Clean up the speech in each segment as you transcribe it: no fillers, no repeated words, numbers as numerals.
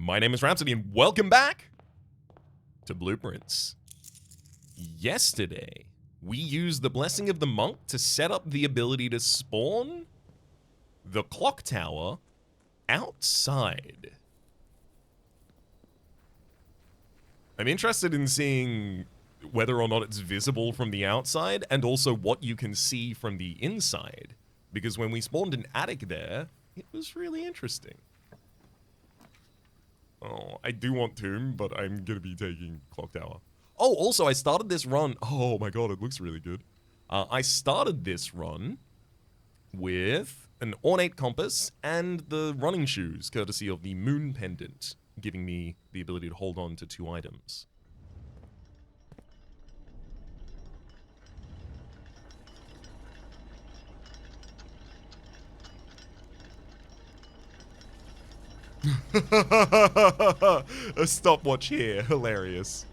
My name is Rhapsody, and welcome back to Blueprints. Yesterday, we used the Blessing of the Monk to set up the ability to spawn the clock tower outside. I'm interested in seeing whether or not it's visible from the outside, and also what you can see from the inside. Because when we spawned an attic there, it was really interesting. Oh, I do want Tomb, but I'm gonna be taking Clock Tower. Oh, also, I started this run. Oh my god, it looks really good. I started this run with an ornate compass and the running shoes, courtesy of the moon pendant, giving me the ability to hold on to 2 items. A stopwatch here, hilarious.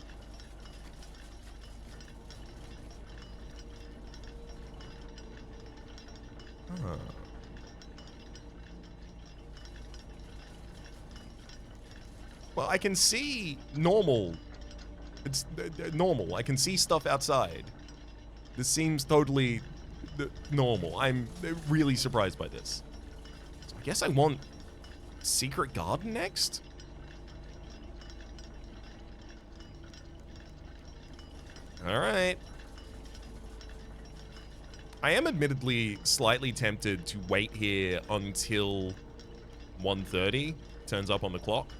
Huh. Well, I can see normal. It's normal. I can see stuff outside. This seems totally normal. I'm really surprised by this. So I guess I want Secret Garden next? Alright. I am admittedly slightly tempted to wait here until 1:30 turns up on the clock.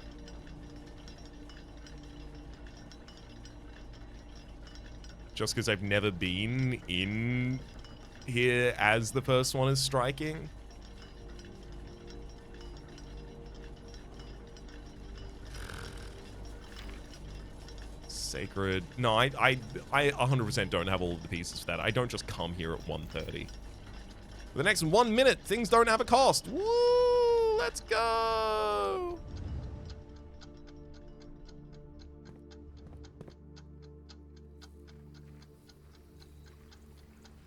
Just because I've never been in here as the first one is striking. Sacred. No, I 100% don't have all of the pieces for that. I don't just come here at 1:30. For the next 1 minute, things don't have a cost. Woo! Let's go!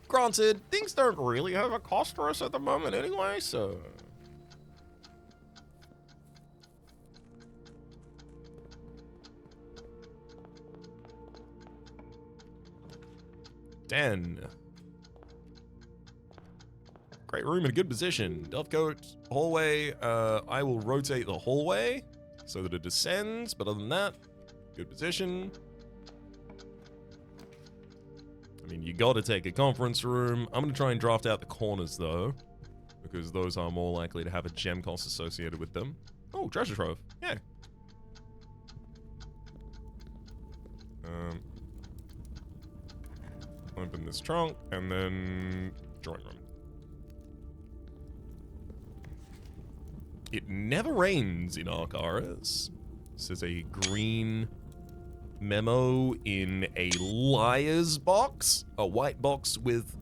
Granted, things don't really have a cost for us at the moment anyway, so... Den. Great room in a good position. Dovecote, hallway. I will rotate the hallway so that it descends, but other than that, good position. I mean, you gotta take a conference room. I'm gonna try and draft out the corners though, because those are more likely to have a gem cost associated with them. Oh, treasure trove. Yeah. Open this trunk, and then drawing room. It never rains in Arcaris. This is a green memo in a liar's box. A white box with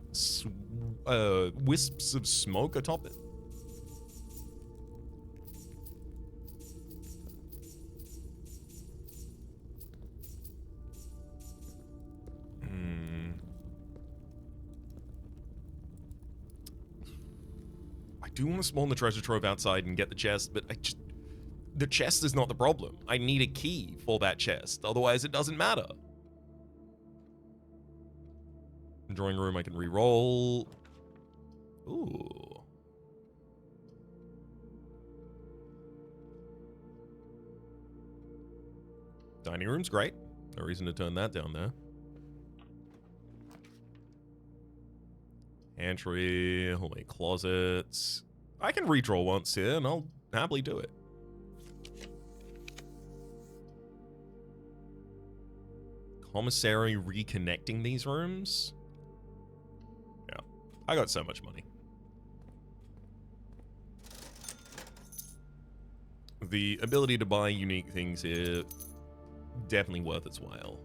wisps of smoke atop it. I do want to spawn the treasure trove outside and get the chest, but the chest is not the problem. I need a key for that chest, otherwise it doesn't matter. Drawing room, I can re-roll. Ooh. Dining room's great. No reason to turn that down there. Entry, hallway closets. I can redraw once here, and I'll happily do it. Commissary reconnecting these rooms? Yeah, I got so much money. The ability to buy unique things here, definitely worth its while.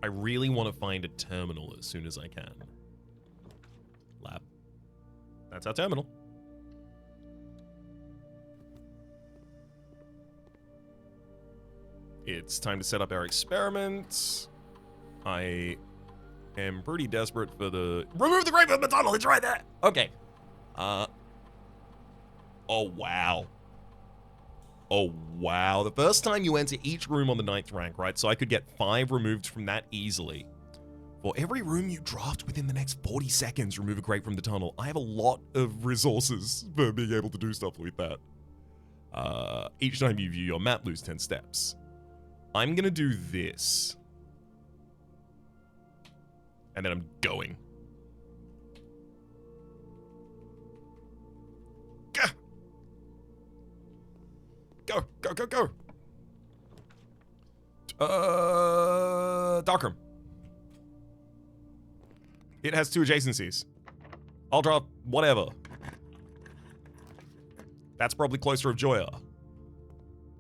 I really want to find a terminal as soon as I can. Lab. That's our terminal. It's time to set up our experiment. I am pretty desperate for the... Remove the grave from the tunnel, it's right there! Okay. Oh, wow. Oh, wow. The first time you enter each room on the 9th rank, right? So I could get 5 removed from that easily. For every room you draft within the next 40 seconds, remove a grate from the tunnel. I have a lot of resources for being able to do stuff like that. Each time you view your map, lose 10 steps. I'm gonna do this. And then I'm going. Gah! Go, go, go, go. Darkroom. It has 2 adjacencies. I'll draw whatever. That's probably closer of Joya.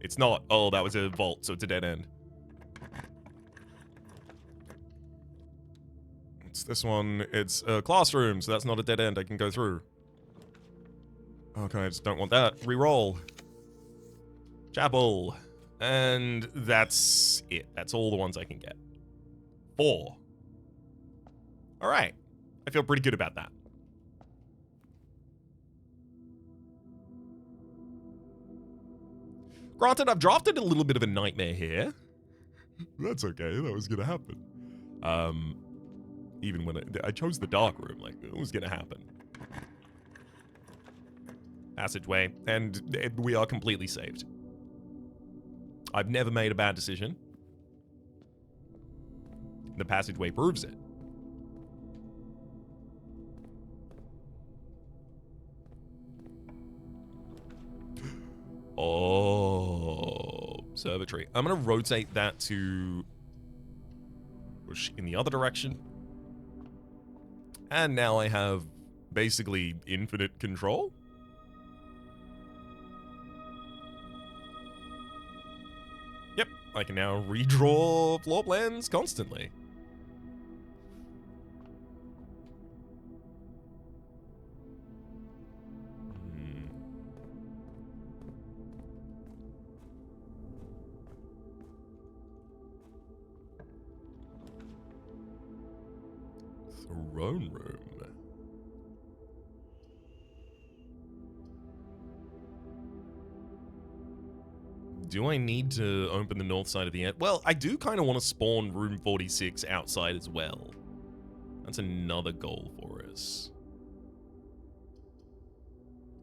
It's not. Oh, that was a vault, so it's a dead end. It's this one. It's a classroom, so that's not a dead end. I can go through. Okay, I just don't want that. Reroll. Chapel. And that's it. That's all the ones I can get. 4. Alright. I feel pretty good about that. Granted, I've drafted a little bit of a nightmare here. That's okay, that was gonna happen. Even when I chose the dark room, like, it was gonna happen. Passageway, and we are completely saved. I've never made a bad decision. The passageway proves it. Oh, observatory. I'm going to rotate that to push in the other direction. And now I have basically infinite control. Yep, I can now redraw floor plans constantly. Throne room. Do I need to open the north side of the end? Well, I do kind of want to spawn room 46 outside as well. That's another goal for us.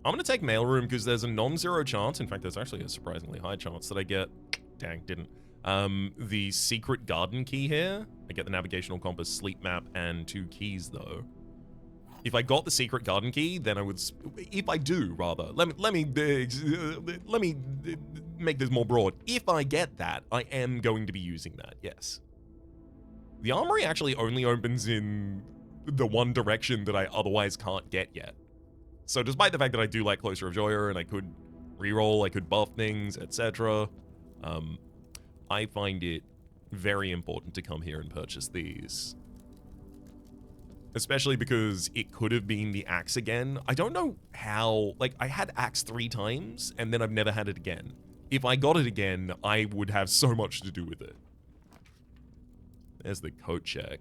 I'm going to take mailroom because there's a non-zero chance. In fact, there's actually a surprisingly high chance that I get... Dang, didn't. The secret garden key here. I get the navigational compass, sleep map, and 2 keys, though. If I got the secret garden key, then I would... If I do, rather. Let me make this more broad. If I get that, I am going to be using that, yes. The armory actually only opens in the one direction that I otherwise can't get yet. So despite the fact that I do like Closer of Joya and I could reroll, I could buff things, etc., I find it very important to come here and purchase these. Especially because it could have been the axe again. I don't know how, like, I had axe 3 times, and then I've never had it again. If I got it again, I would have so much to do with it. There's the coat check.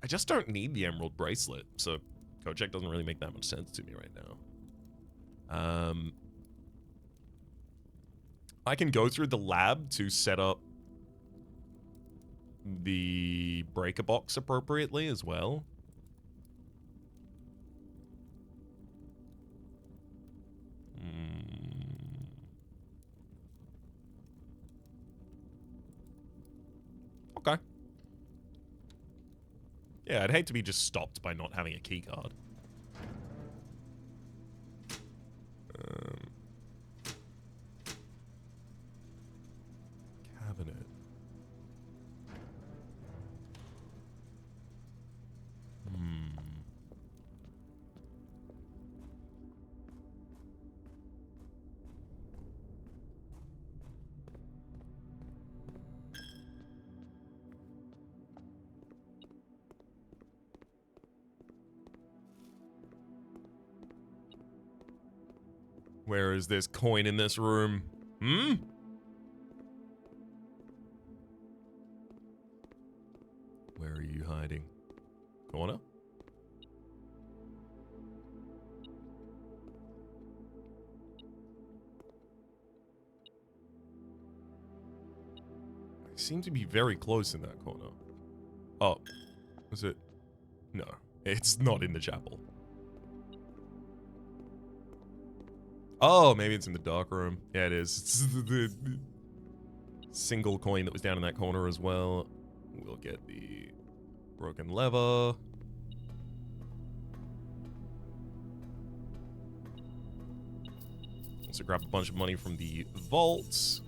I just don't need the emerald bracelet, so coat check doesn't really make that much sense to me right now. I can go through the lab to set up the breaker box appropriately as well. Okay. Yeah, I'd hate to be just stopped by not having a key card. Cabinet. Where is this coin in this room? Hmm? Where are you hiding? Corner? I seem to be very close in that corner. Oh. Was it? No. It's not in the chapel. Oh, maybe it's in the dark room. Yeah, it is. It's the single coin that was down in that corner as well. We'll get the broken lever. Also grab a bunch of money from the vaults.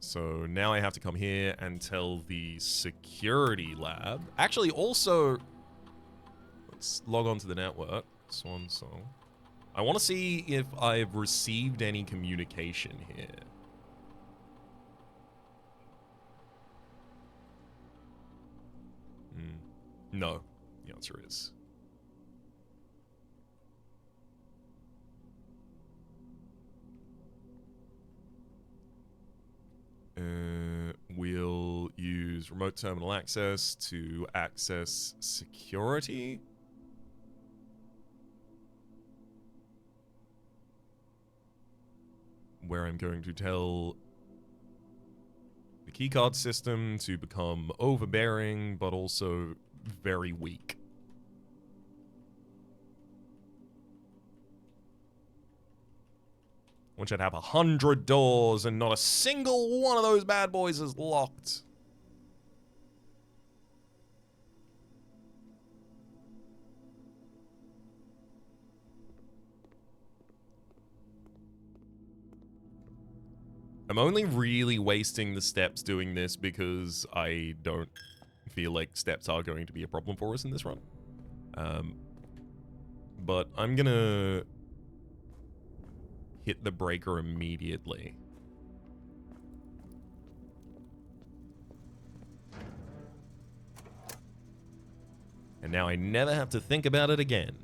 So now I have to come here and tell the security lab. Actually, also, let's log on to the network. Swan Song. I want to see if I've received any communication here. No, the answer is. We'll use remote terminal access to access security. Where I'm going to tell the keycard system to become overbearing, but also very weak. I want you to have 100 doors and not a single one of those bad boys is locked. I'm only really wasting the steps doing this because I don't feel like steps are going to be a problem for us in this run. But I'm gonna hit the breaker immediately. And now I never have to think about it again.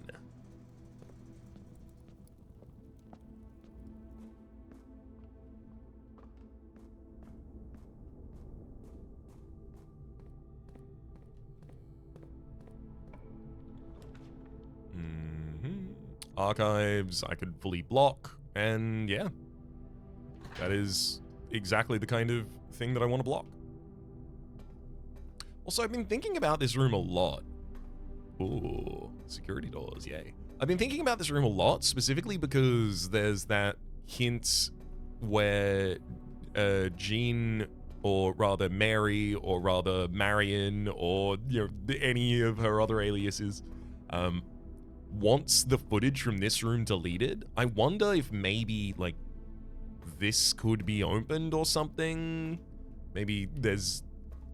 Archives, I could fully block, and yeah. That is exactly the kind of thing that I want to block. Also, I've been thinking about this room a lot. Ooh, security doors, yay. I've been thinking about this room a lot, specifically because there's that hint where Jean, or rather Mary, or rather Marion, or any of her other aliases, wants the footage from this room deleted. I wonder if maybe, like, this could be opened or something. Maybe there's,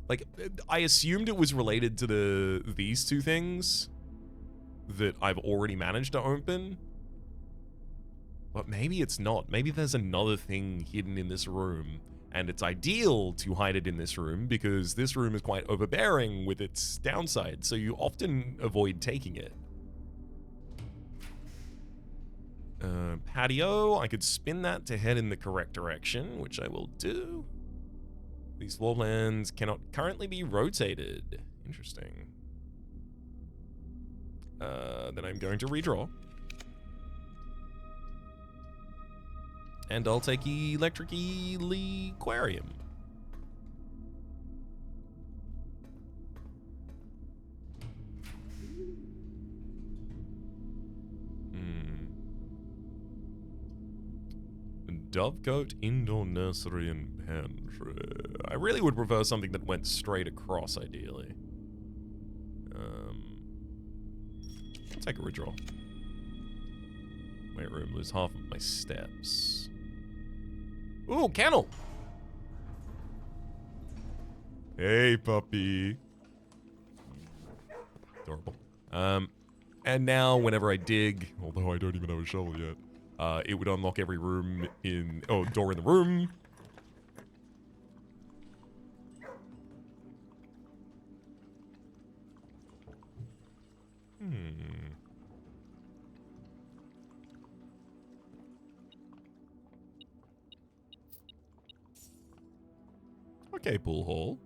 like, I assumed it was related to these two things that I've already managed to open. But maybe it's not. Maybe there's another thing hidden in this room, and it's ideal to hide it in this room because this room is quite overbearing with its downside, so you often avoid taking it. Patio, I could spin that to head in the correct direction, which I will do. These floor plans cannot currently be rotated. Interesting. Then I'm going to redraw. And I'll take Electric Ely Aquarium. Dovecote Indoor Nursery and Pantry. I really would prefer something that went straight across, ideally. I'll take a redraw. Weight room, lose half of my steps. Ooh, kennel! Hey, puppy. Adorable. And now, whenever I dig, although I don't even have a shovel yet, it would unlock every room in, door in the room, Okay, pool hall.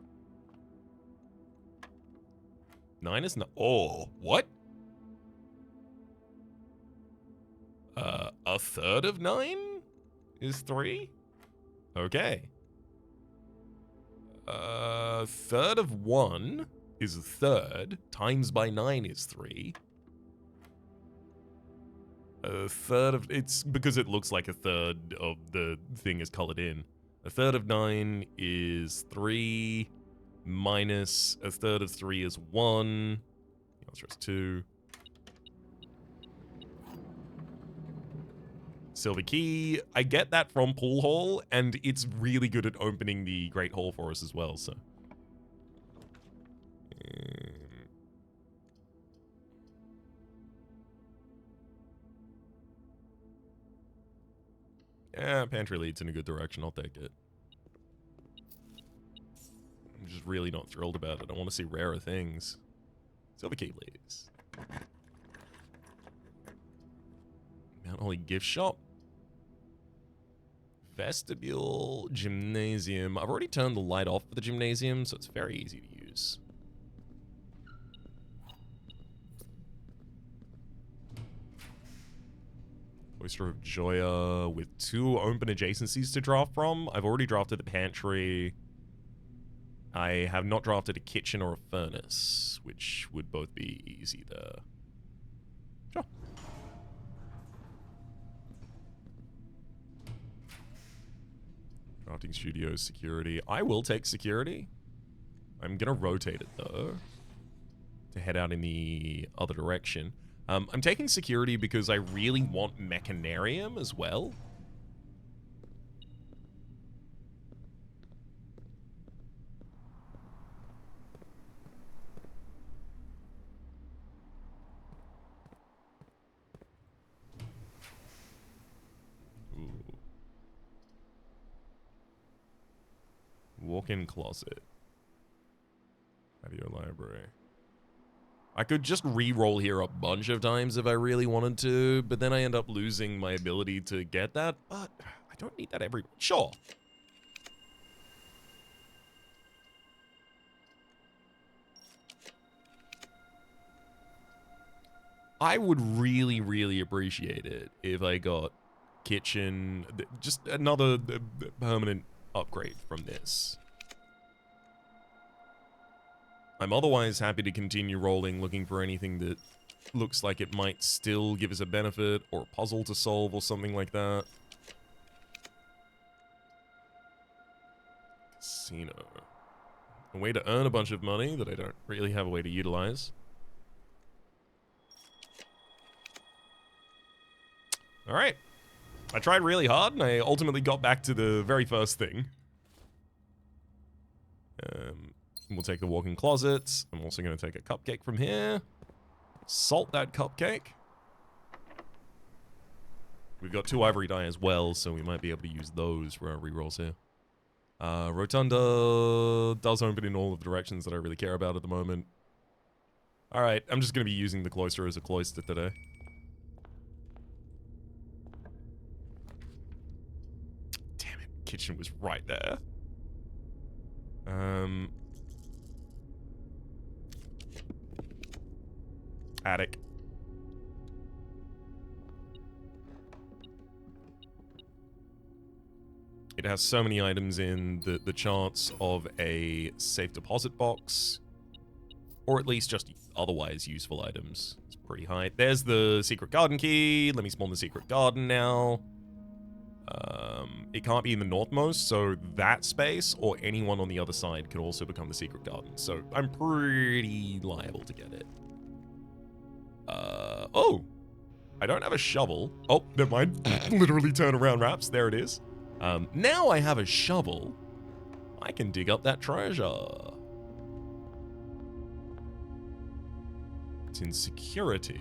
9 is not. Oh, what? A third of 9 is 3? Okay. Third of 1 is a third. Times by 9 is 3. A third of... It's because it looks like a third of the thing is colored in. A third of 9 is 3. Minus a third of 3 is 1. The answer is 2. Silver key. I get that from Pool Hall, and it's really good at opening the Great Hall for us as well, so... Yeah, pantry leads in a good direction. I'll take it. I'm just really not thrilled about it. I want to see rarer things. Silver key, please. Mount Holly gift shop. Vestibule, gymnasium. I've already turned the light off for the gymnasium, so it's very easy to use. Oyster of Joya with 2 open adjacencies to draft from. I've already drafted the pantry. I have not drafted a kitchen or a furnace, which would both be easy there. Sure. Drafting studio, security. I will take security. I'm gonna rotate it though to head out in the other direction. I'm taking security because I really want Mechanarium as well. Ooh. Walk-in closet. Patio library. I could just re-roll here a bunch of times if I really wanted to, but then I end up losing my ability to get that, but I don't need that every... Sure. I would really, really appreciate it if I got kitchen, just another permanent upgrade from this. I'm otherwise happy to continue rolling, looking for anything that looks like it might still give us a benefit, or a puzzle to solve, or something like that. Casino. A way to earn a bunch of money that I don't really have a way to utilize. Alright. I tried really hard, and I ultimately got back to the very first thing. We'll take the walk-in closet. I'm also going to take a cupcake from here. Salt that cupcake. We've got 2 ivory die as well, so we might be able to use those for our rerolls here. Rotunda does open in all of the directions that I really care about at the moment. Alright, I'm just going to be using the cloister as a cloister today. Damn it, kitchen was right there. Attic. It has so many items in the chance of a safe deposit box, or at least just otherwise useful items. It's pretty high. There's the secret garden key. Let me spawn the secret garden now. It can't be in the northmost, so that space or anyone on the other side could also become the secret garden. So I'm pretty liable to get it. Oh, I don't have a shovel. Oh, never mind. Literally turn around, Raps. There it is. Now I have a shovel. I can dig up that treasure. It's in security.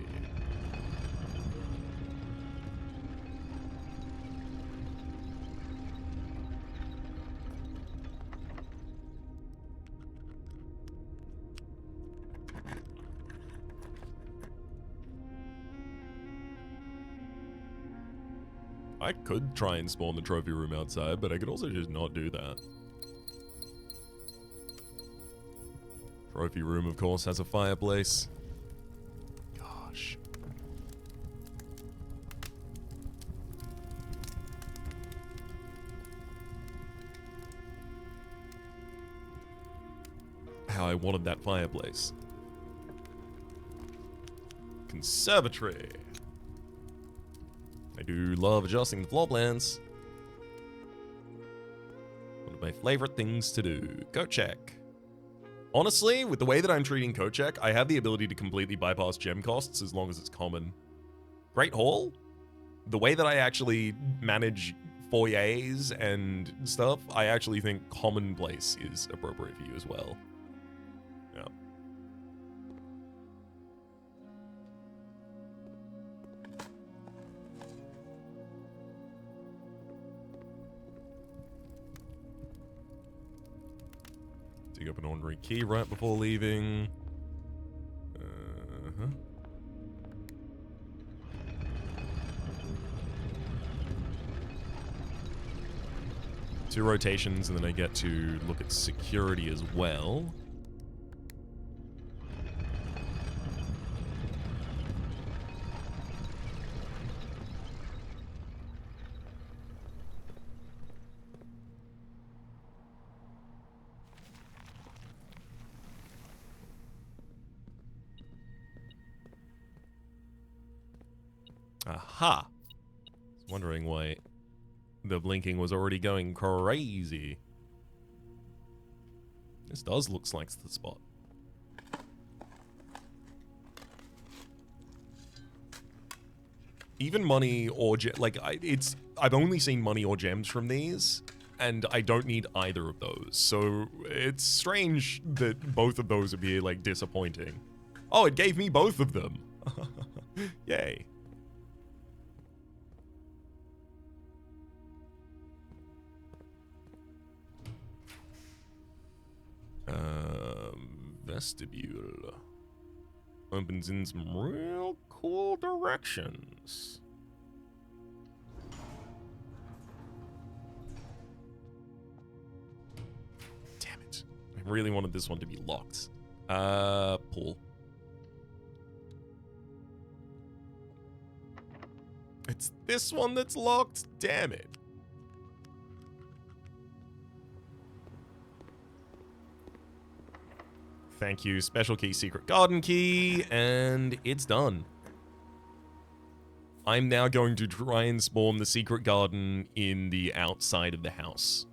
I could try and spawn the trophy room outside, but I could also just not do that. Trophy room, of course, has a fireplace. Gosh. How I wanted that fireplace. Conservatory. I do love adjusting the floor plans. One of my favorite things to do. Coat check. Honestly, with the way that I'm treating coat check, I have the ability to completely bypass gem costs as long as it's common. Great Hall? The way that I actually manage foyers and stuff, I actually think commonplace is appropriate for you as well. Yeah. Dig up an ordinary key right before leaving. Uh-huh. Two rotations, and then I get to look at security as well. Aha! I was wondering why the blinking was already going crazy. This does look like the spot. Even money or I've only seen money or gems from these, and I don't need either of those. So it's strange that both of those would be like disappointing. Oh, it gave me both of them. Yay. Vestibule. Opens in some real cool directions. Damn it. I really wanted this one to be locked. Pull. It's this one that's locked? Damn it. Thank you. Special key, secret garden key, and it's done. I'm now going to try and spawn the secret garden in the outside of the house.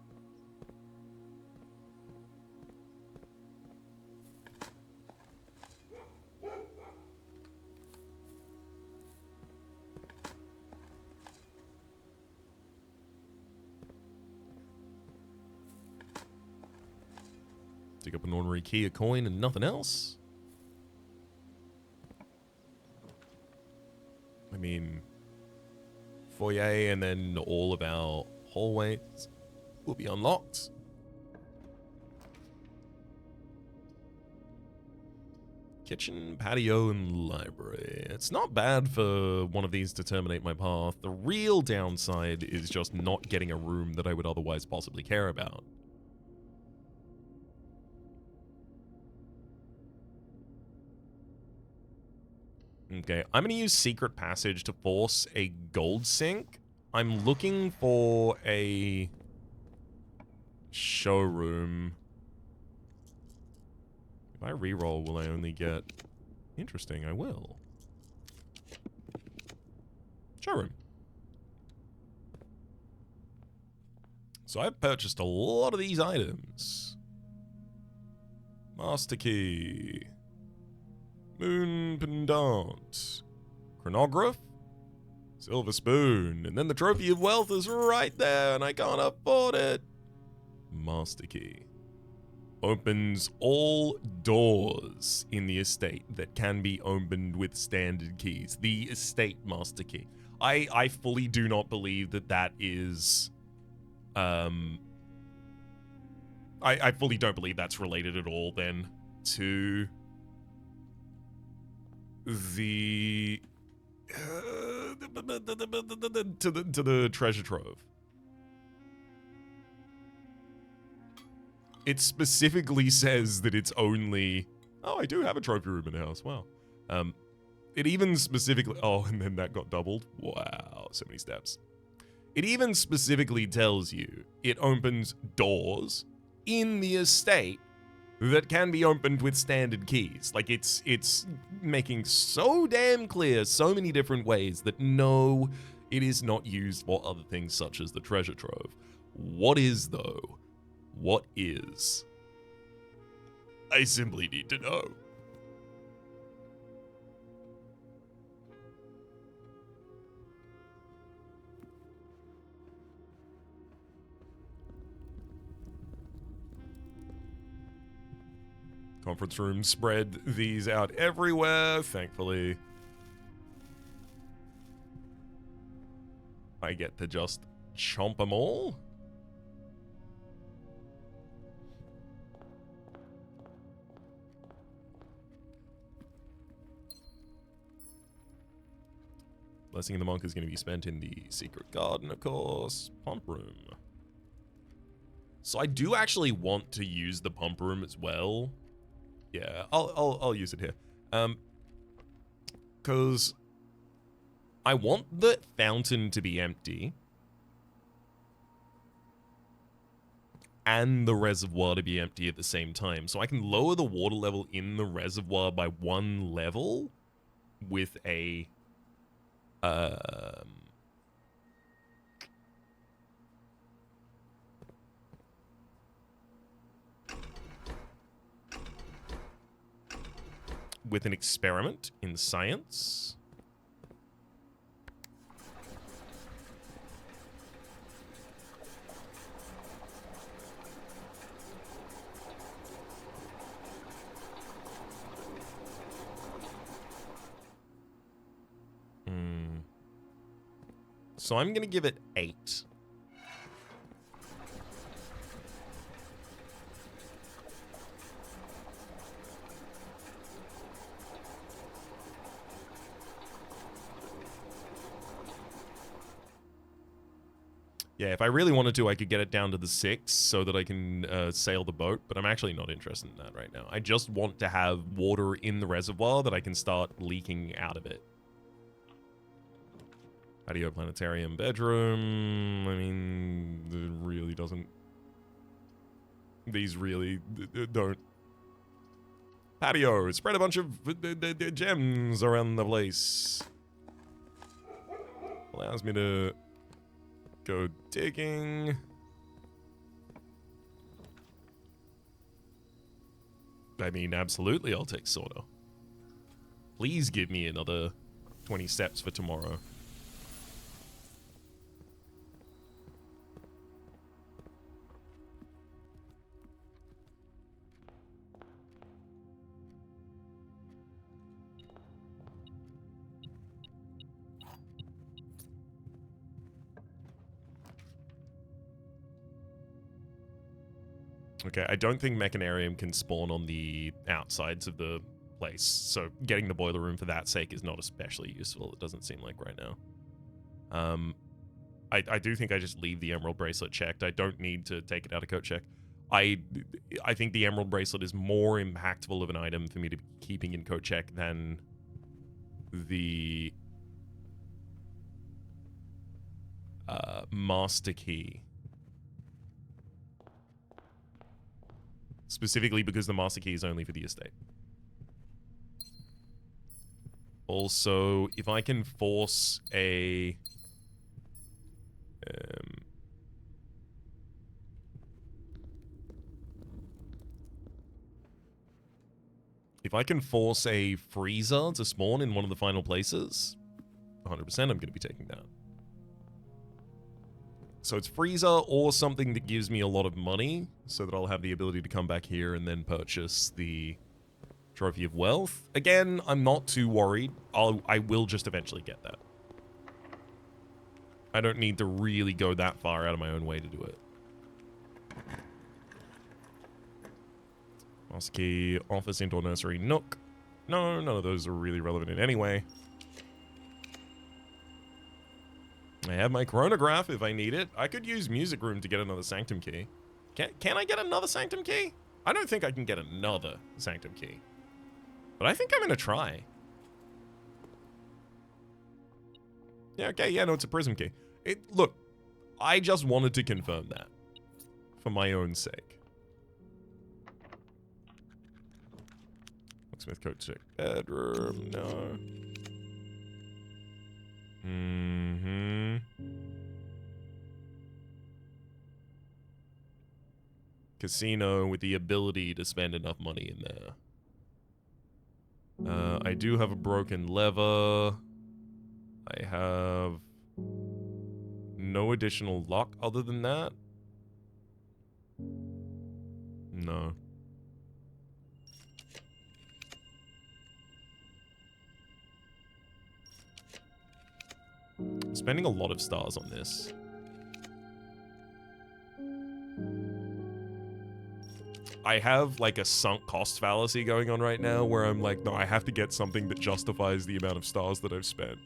Dig up an ordinary key, a coin, and nothing else. I mean, foyer and then all of our hallways will be unlocked. Kitchen, patio, and library. It's not bad for one of these to terminate my path. The real downside is just not getting a room that I would otherwise possibly care about. Okay, I'm going to use Secret Passage to force a gold sink. I'm looking for a showroom. If I reroll, will I only get... Interesting, I will. Showroom. So I've purchased a lot of these items. Master Key. Moon Pendant. Chronograph. Silver Spoon. And then the Trophy of Wealth is right there, and I can't afford it. Master Key. Opens all doors in the estate that can be opened with standard keys. The estate Master Key. I fully do not believe that that is... I fully don't believe that's related at all, then, to... the treasure trove. it specifically says that it's only... Oh, I do have a trophy room in the house. Wow. It even specifically... Oh, and then that got doubled. Wow, so many steps. It even specifically tells you it opens doors in the estate that can be opened with standard keys. Like, it's making so damn clear so many different ways that no, it is not used for other things such as the treasure trove. What is, though? What is? I simply need to know. Conference room spread these out everywhere, thankfully. I get to just chomp them all. Blessing of the Monk is going to be spent in the secret garden, of course. Pump room. So I do actually want to use the pump room as well. Yeah, I'll use it here. Because I want the fountain to be empty. And the reservoir to be empty at the same time. So I can lower the water level in the reservoir by 1 level with a... with an experiment in science. So I'm going to give it 8. Yeah, if I really wanted to, I could get it down to the 6 so that I can sail the boat, but I'm actually not interested in that right now. I just want to have water in the reservoir that I can start leaking out of it. Patio, planetarium, bedroom. I mean, it really doesn't... These really don't... Patio, spread a bunch of gems around the place. Allows me to... go digging. I mean, absolutely, I'll take Sorter. Please give me another 20 steps for tomorrow. Okay, I don't think Mechanarium can spawn on the outsides of the place, so getting the boiler room for that sake is not especially useful, it doesn't seem like right now. I do think I just leave the Emerald Bracelet checked. I don't need to take it out of coat check. I think the Emerald Bracelet is more impactful of an item for me to be keeping in coat check than the Master Key. Specifically because the Master Key is only for the estate. Also, if I can force a... if I can force a freezer to spawn in one of the final places, 100% I'm going to be taking that. So it's freezer or something that gives me a lot of money so that I'll have the ability to come back here and then purchase the Trophy of Wealth. Again, I'm not too worried. I will just eventually get that. I don't need to really go that far out of my own way to do it. Master Key, Office, Indoor Nursery, Nook. No, none of those are really relevant in any way. I have my chronograph if I need it. I could use Music Room to get another Sanctum Key. Can I get another Sanctum key? I don't think I can get another Sanctum key. But I think I'm going to try. Yeah, okay, yeah, no, it's a prism key. Look, I just wanted to confirm that. For my own sake. Locksmith coat check. Bedroom, no. Casino with the ability to spend enough money in there. I do have a broken lever. I have no additional luck other than that. No. I'm spending a lot of stars on this. I have like a sunk cost fallacy going on right now where I'm like, no, I have to get something that justifies the amount of stars that I've spent.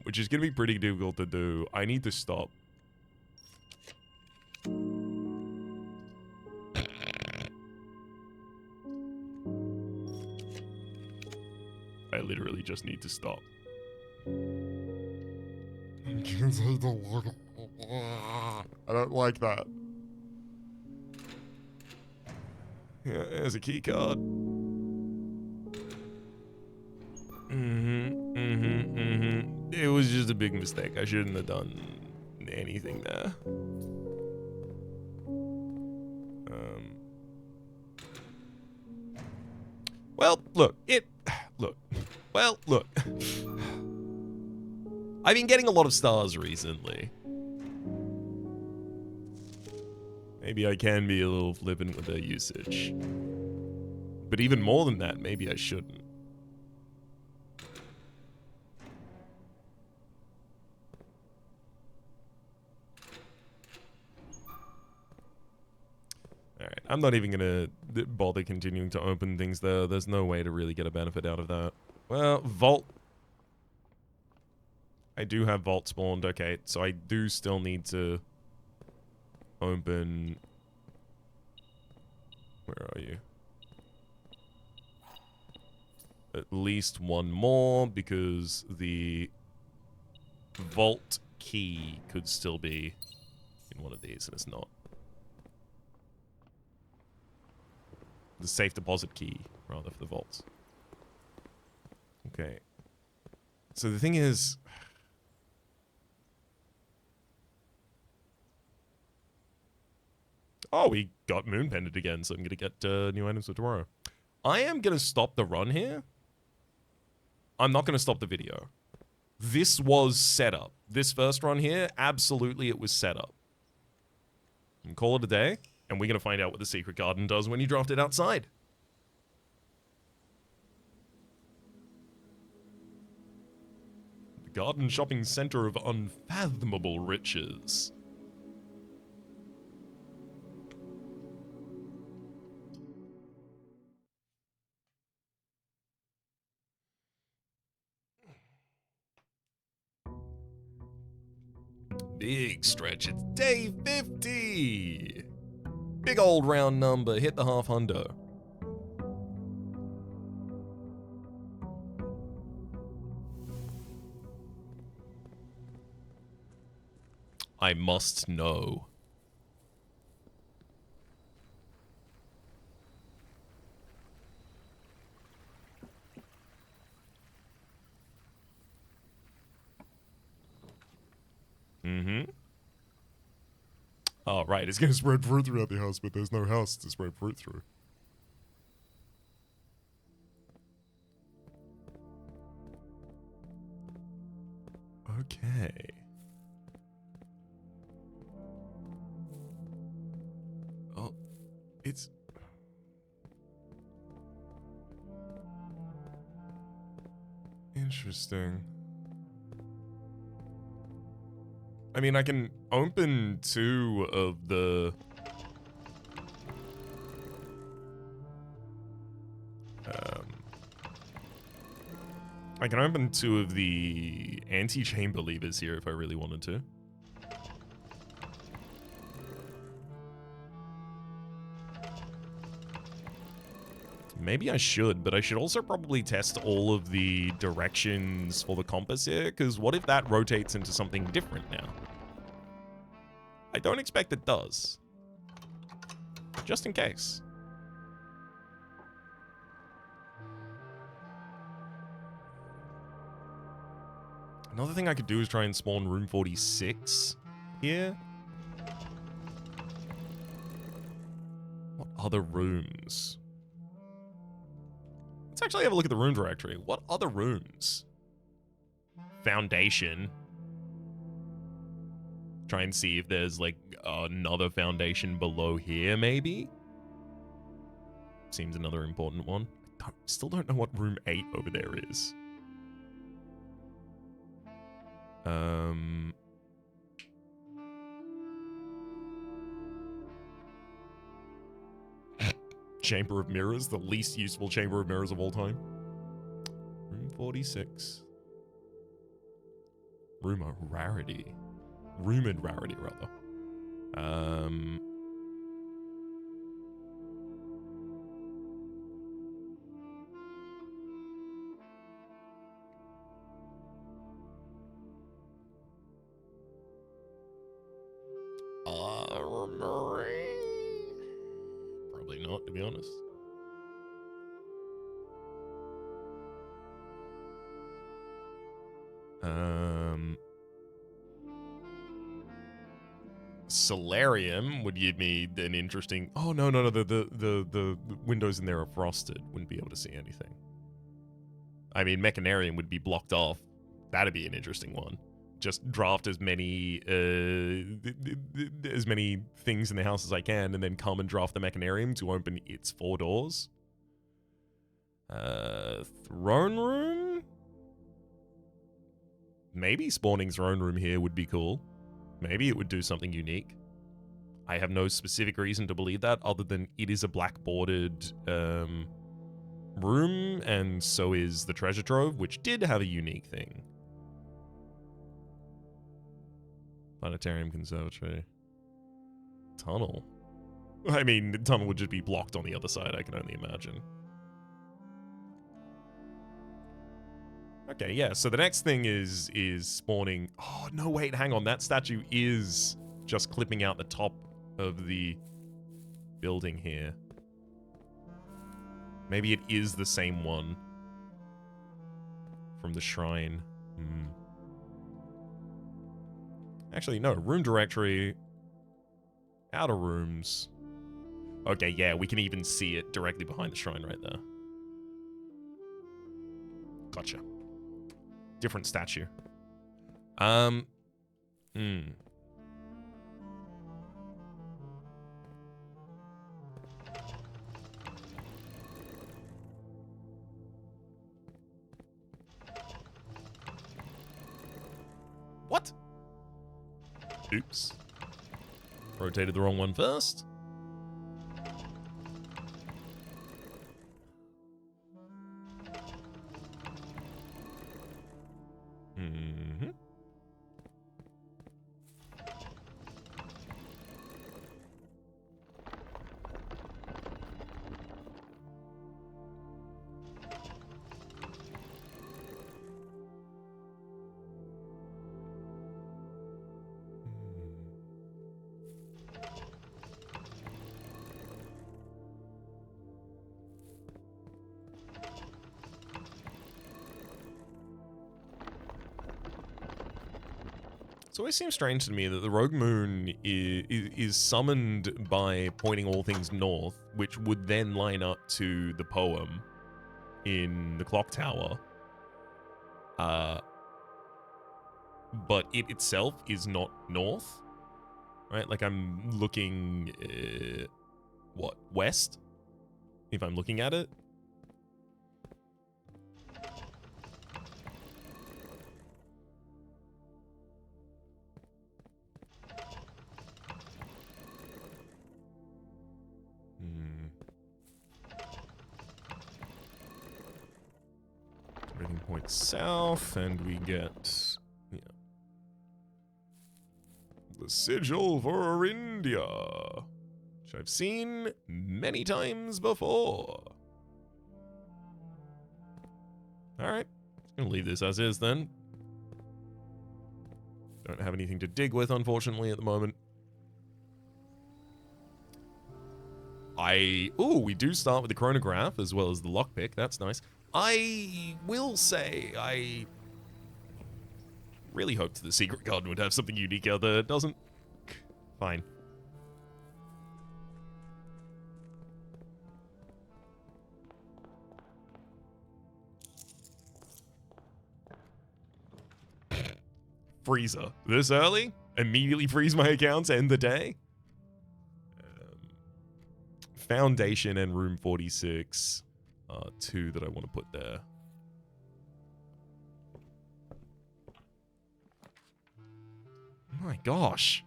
Which is going to be pretty difficult to do. I need to stop. I literally just need to stop. I don't like that. Yeah, there's a key card. It was just a big mistake. I shouldn't have done anything there. Well, look. I've been getting a lot of stars recently. Maybe I can be a little flippant with their usage. But even more than that, maybe I shouldn't. Alright, I'm not even gonna bother continuing to open things there. There's no way to really get a benefit out of that. Well, Vault. I do have Vault spawned, okay, so I do still need to open... Where are you? At least one more, because the Vault key could still be in one of these, and it's not. The safe deposit key, rather, for the vaults. Okay. So the thing is... Oh, we got Moon Pendant again, so I'm going to get new items for tomorrow. I am going to stop the run here. I'm not going to stop the video. This was set up. This first run here, absolutely it was set up. And call it a day. And we're going to find out what the secret garden does when you draft it outside. The garden shopping center of unfathomable riches. Big stretch, it's day 50! Big old round number, hit the half hundo. I must know. Oh, right, it's gonna spread fruit throughout the house, but there's no house to spread fruit through. Okay. Oh, it's... Interesting. I mean, I can open 2 of the... I can open 2 of the anti-chamber levers here if I really wanted to. Maybe I should, but I should also probably test all of the directions for the compass here, because what if that rotates into something different now? I don't expect it does. Just in case. Another thing I could do is try and spawn room 46 here. What other rooms? Let's actually have a look at the room directory. What other rooms? Foundation. Try and see if there's like another foundation below here, maybe? Seems another important one. Still don't know what room 8 over there is. Chamber of Mirrors, the least useful Chamber of Mirrors of all time. Room 46. Rumored rarity, rather. Probably not, to be honest. Solarium would give me an interesting. Oh no. The windows in there are frosted. Wouldn't be able to see anything. I mean, Mechanarium would be blocked off. That'd be an interesting one. Just draft as many things in the house as I can, and then come and draft the Mechanarium to open its 4 doors. Throne room? Maybe spawning throne room here would be cool. Maybe it would do something unique. I have no specific reason to believe that, other than it is a black bordered room, and so is the treasure trove, which did have a unique thing. Planetarium, conservatory. Tunnel. I mean, the tunnel would just be blocked on the other side, I can only imagine. Okay, yeah, so the next thing is spawning... Oh, no, wait, hang on. That statue is just clipping out the top of the building here. Maybe it is the same one from the shrine. Actually, no. Room directory. Outer rooms. Okay, yeah, we can even see it directly behind the shrine right there. Gotcha. Different statue. What? Oops. Rotated the wrong one first. It always seems strange to me that the Rogue Moon is summoned by pointing all things north, which would then line up to the poem in the clock tower. But it itself is not north, right? Like I'm looking, west? If I'm looking at it. Everything points south, and we get the sigil for India, which I've seen many times before. Alright. Gonna leave this as is then. Don't have anything to dig with, unfortunately, at the moment. Ooh, we do start with the chronograph as well as the lockpick. That's nice. I will say, I really hoped the secret garden would have something unique out there. It doesn't. Fine. Freezer. This early? Immediately freeze my accounts, end the day? Foundation and room 46 are two that I want to put there. My gosh.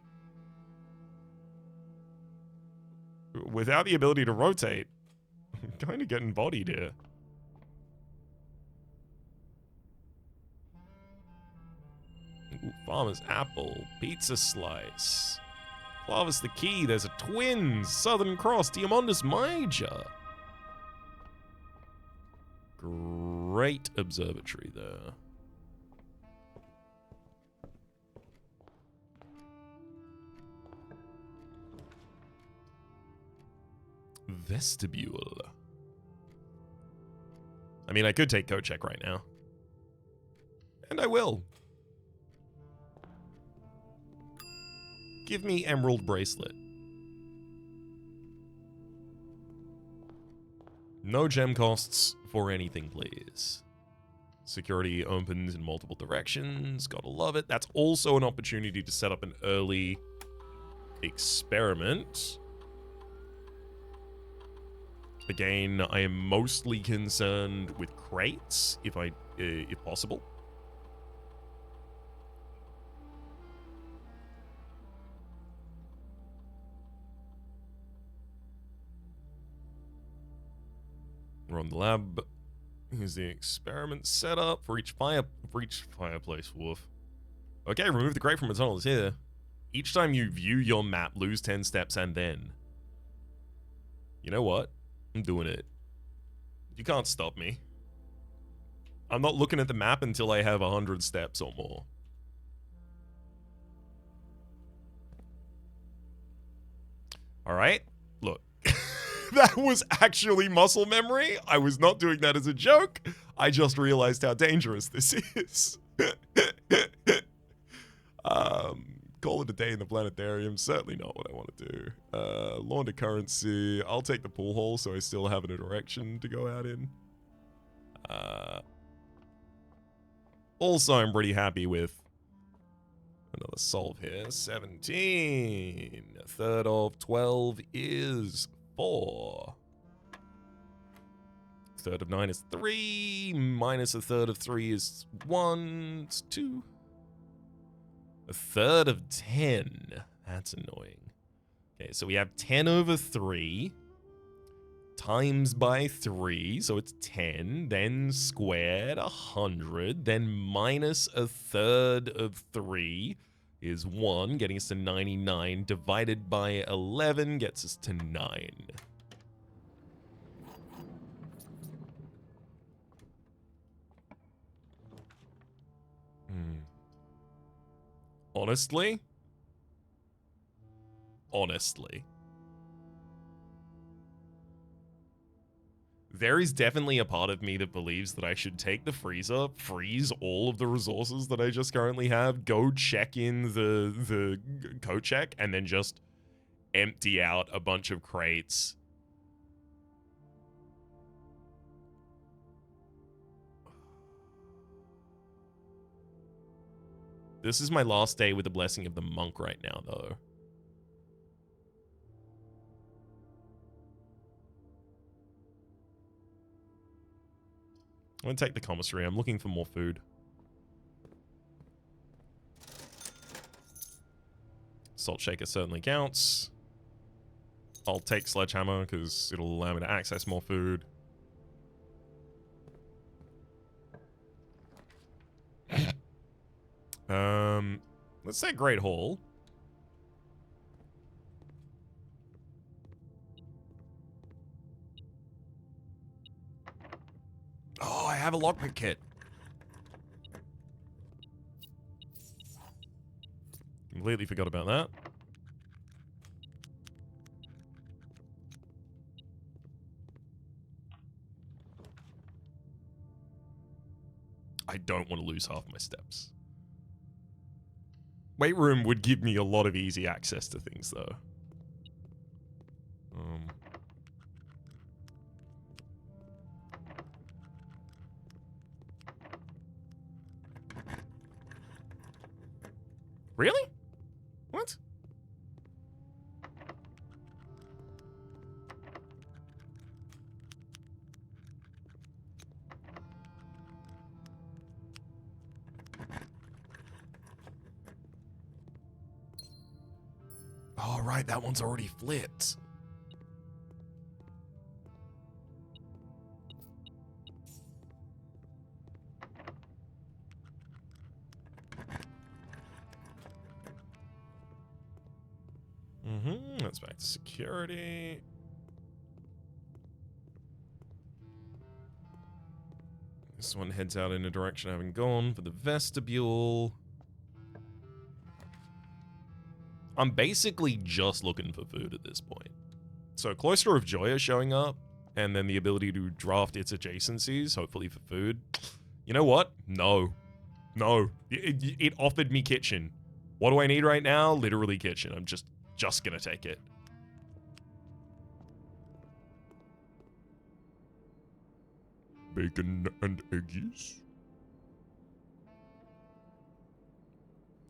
Without the ability to rotate, I'm kind of getting bodied here. Ooh, Farmer's Apple, Pizza Slice. Clavis the Key, there's a Twins, Southern Cross, Diamondus Major. Great observatory there. Vestibule. I mean, I could take code check right now. And I will. Give me Emerald Bracelet. No gem costs for anything, please. Security opens in multiple directions. Gotta love it. That's also an opportunity to set up an early experiment. Again, I am mostly concerned with crates, if possible. We're on the lab. Here's the experiment setup for each fireplace. Woof. Okay, remove the crate from its tunnels here. Each time you view your map, lose 10 steps and then. You know what? I'm doing it. You can't stop me. I'm not looking at the map until I have 100 steps or more. Alright, look. That was actually muscle memory. I was not doing that as a joke. I just realized how dangerous this is. Call it a day in the planetarium. Certainly not what I want to do. Launder currency. I'll take the pool hall so I still have an direction to go out in. Also, I'm pretty happy with another solve here. 17. A third of 12 is 4. A third of 9 is 3. Minus a third of 3 is 1. It's 2. A third of 10. That's annoying. Okay, so we have 10 over 3 times by 3, so it's 10, then squared 100, then minus a third of 3 is 1, getting us to 99, divided by 11 gets us to 9. Honestly, there is definitely a part of me that believes that I should take the freezer, freeze all of the resources that I just currently have, go check in the code check, and then just empty out a bunch of crates. This is my last day with the blessing of the monk right now, though. I'm gonna take the commissary. I'm looking for more food. Salt shaker certainly counts. I'll take sledgehammer because it'll allow me to access more food. Let's say Great Hall. Oh, I have a lockpick kit. Completely forgot about that. I don't want to lose half my steps. Weight room would give me a lot of easy access to things, though. Really? What? Oh, right, that one's already flipped. Let's back to security. This one heads out in a direction I haven't gone for the vestibule. I'm basically just looking for food at this point. So Cloister of Joy is showing up, and then the ability to draft its adjacencies, hopefully for food. You know what? No. No. It offered me kitchen. What do I need right now? Literally kitchen. I'm just gonna take it. Bacon and eggies.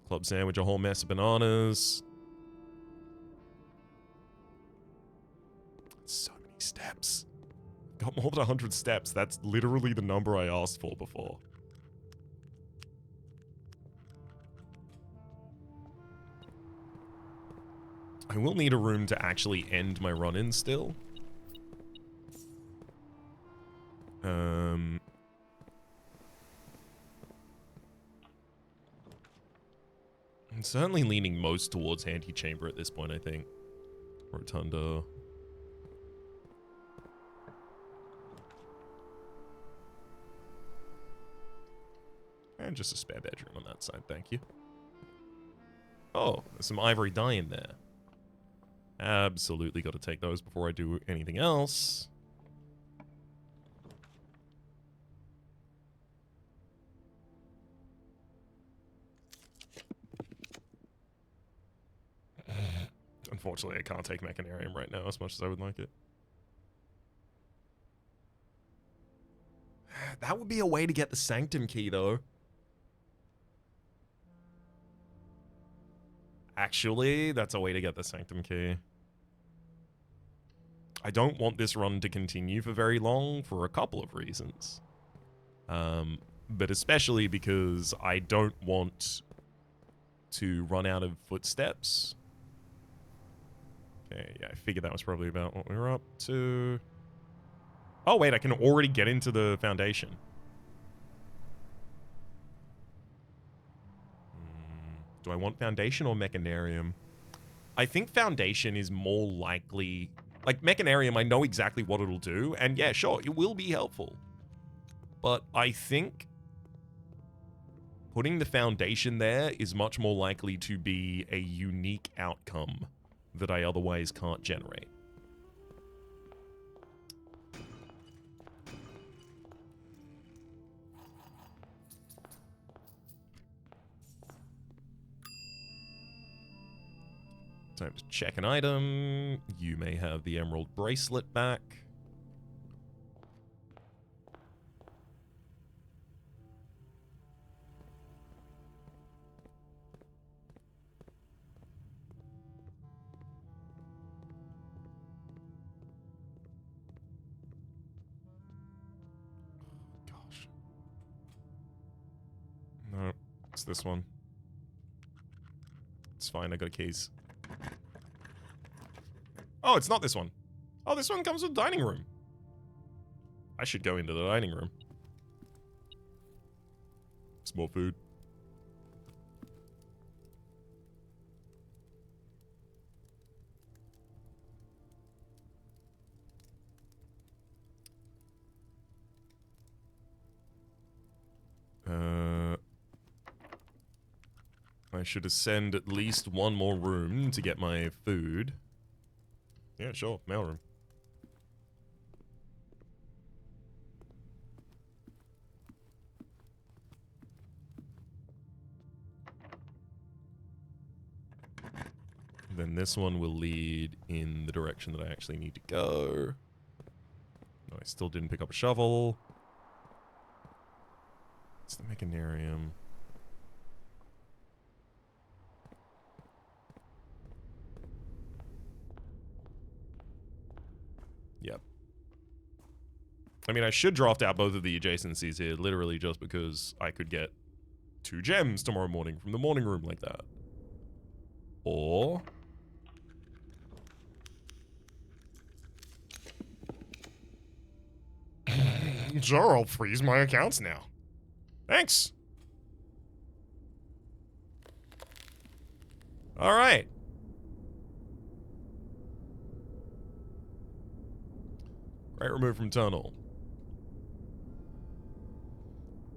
Club sandwich, a whole mess of bananas. So many steps. Got more than 100 steps. That's literally the number I asked for before. I will need a room to actually end my run-in still. I'm certainly leaning most towards antechamber at this point, I think. Rotunda. And just a spare bedroom on that side, thank you. Oh, there's some ivory dye in there. Absolutely got to take those before I do anything else. Unfortunately, I can't take Mechanarium right now as much as I would like it. That would be a way to get the Sanctum key, though. Actually, that's a way to get the Sanctum key. I don't want this run to continue for very long for a couple of reasons. But especially because I don't want to run out of footsteps. Okay, yeah, I figured that was probably about what we were up to. Oh, wait, I can already get into the Foundation. Do I want Foundation or Mechanarium? I think Foundation is more likely... Like, Mechanarium, I know exactly what it'll do, and yeah, sure, it will be helpful. But I think putting the Foundation there is much more likely to be a unique outcome that I otherwise can't generate. Time to check an item. You may have the emerald bracelet back. Gosh. No, it's this one. It's fine, I got keys. Oh, it's not this one. Oh, this one comes with dining room. I should go into the dining room. Some more food. I should ascend at least one more room to get my food. Yeah, sure, mailroom. Then this one will lead in the direction that I actually need to go. No, I still didn't pick up a shovel. It's the mechanarium. Yep. I mean, I should draft out both of the adjacencies here, literally just because I could get 2 gems tomorrow morning from the morning room like that. Or... sure, I'll freeze my accounts now. Thanks. All right. Great remove from tunnel.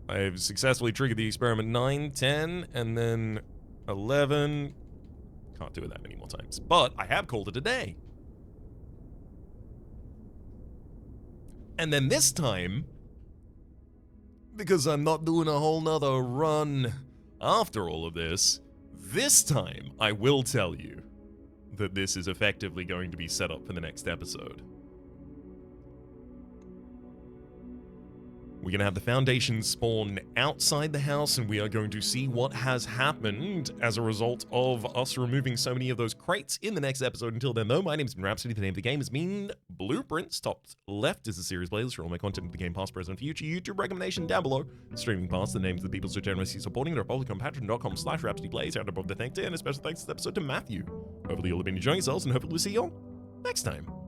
I've successfully triggered the experiment 9, 10, and then 11. Can't do it that many more times. But I have called it a day. And then this time, because I'm not doing a whole nother run after all of this, this time I will tell you that this is effectively going to be set up for the next episode. We're going to have the foundation spawn outside the house, and we are going to see what has happened as a result of us removing so many of those crates in the next episode. Until then, though, my name's been Rhapsody. The name of the game has been Blueprints. Top left is the series playlist for all my content of the game, past, present, future. YouTube recommendation down below. Streaming past the names of the people so generously supporting the Republic on patreon.com/RhapsodyPlays. Out of the thanks to, and a special thanks to this episode to Matthew. Hopefully you'll have been enjoying yourselves, and hopefully we'll see you all next time.